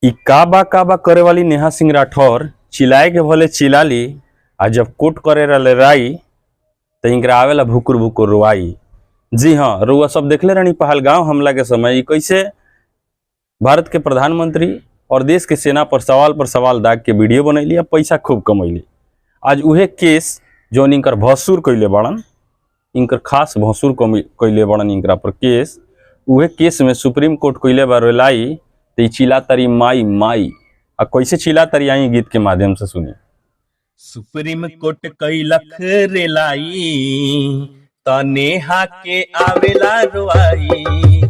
का बा करे वाली नेहा सिंह राठौर चिल्लाए के भले चिल्ला ली, आ जब कोट करे लड़ाई तो इनकरा आवेला भुकुर भुकुर रुआई। जी हाँ, रुआ सब देखले रहनी पहलगांव हमला के समय कैसे भारत के प्रधानमंत्री और देश के सेना पर सवाल दाग के वीडियो बनैली आ पैसा खूब कमैली। आज उहे केस जौन इनकर भसुर कैले बड़न, इनकर खास भसुर कैले बड़न इनकरा पर केस, उहे केस में सुप्रीम कोर्ट कैले बा रेलाई। तो चिल्ला तरी माई माई, आ कैसे चिल्ला तरी आई गीत के माध्यम से सुनी। सुप्रीम कोर्ट कई लख रेलाई तो नेहा के आवेला रुआई।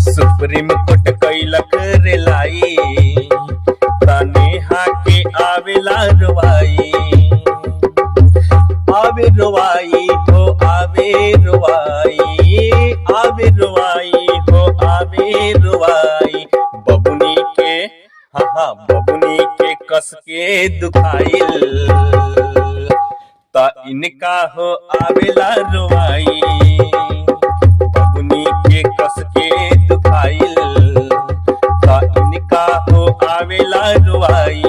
सुप्रीम कोर्ट कई लख रेलाई तो नेहा के आवेला रुआई। आवे रुआई हो आवे रुआई, आवे रुआई हो आवे रुआई। बबुनी के हाँ बबुनी के कस के दुखाइल ता इनका हो आवेला रुआई। बबुनी के कस के दुखाइल ता इनका हो आवेला रुआई।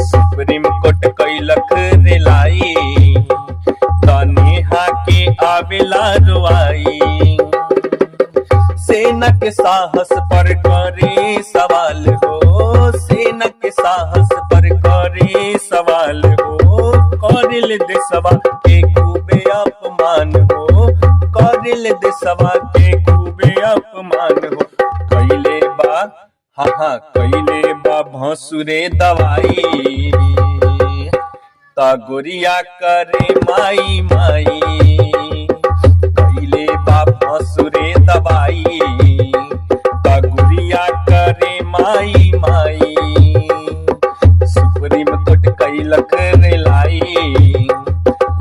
सुप्रीम कोर्ट कई लख रेलाई ता नेहा के आवेला रुआई। सेना के साहस पर करे सवाल हो, सेना के साहस पर करे सवाल हो। करिल देशवा के खूबे अपमान हो, करिल देशवा के खूबे अपमान हो। कैले बा हाँ कैले बा भसुरे दवाई ता गोरिया करे माई माई। कैले बा भसुरे दवाई ता गोरिया करे माई माई। सुप्रीम कोर्ट कई लख रेलाई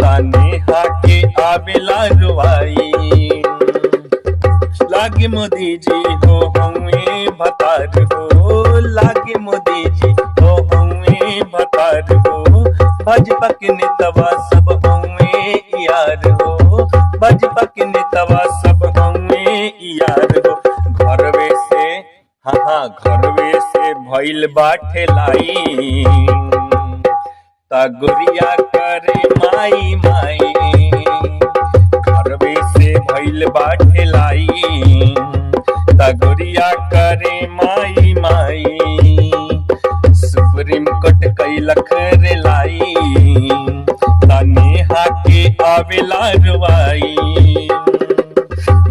ता नेहा के आवेला रुआई। लागे मोदी जी हो हुए भतार हो, लागे मोदी जी हो हुए भतार हो। भाजपा के नेतावा सब हुए यार हो, भाजपा के नेतावा सब हुए यार हो। घरवे से हाँ घरवे से भइल बाटे लाई ता गोरिया करे माई माई। घरवे से भइल बाटे लाई ता गोरिया करे माई माई। सुप्रीम कोर्ट कई लख रेलाई ता नेहा के आवेला रुआई।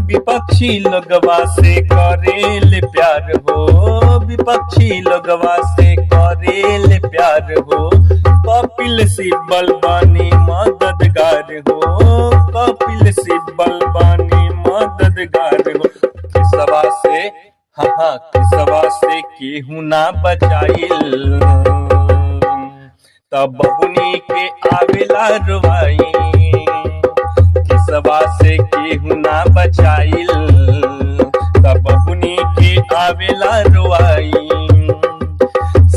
विपक्षी लोगवा से करेल प्यार हो, विपक्षी लोगवा से करेल प्यार हो। कपिल सिब्बल बानी मददगार हो, कपिल सिब्बल बानी मददगार हो। किसवा से हाँ किसवा से केहू ना बचाइल तब बबुनी के आवेला रुआई। किसवा से केहू ना बचाइल तब बबुनी के आवेला रुआई।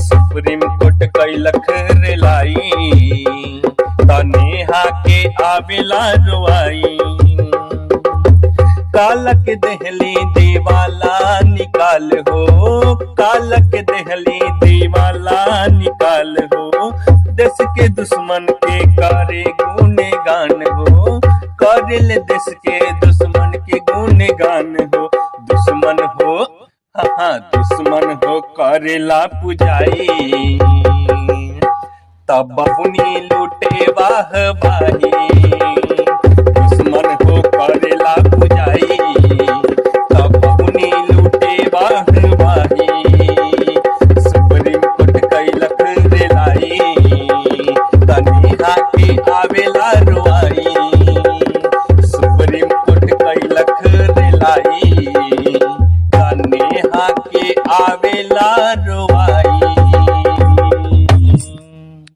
सुप्रीम कोर्ट कई लख रेलाई ता नेहा के आवेला रुआई। कालक दहली दीवाला निकाल हो, कालक दहली दीवाला निकाल हो। देश के दुश्मन के करे गुणगान हो, करेल देश के दुश्मन के गुणगान हो। दुश्मन हो हाँ दुश्मन हो करेला पुजाई तब बबुनी लूटे वाह बाही।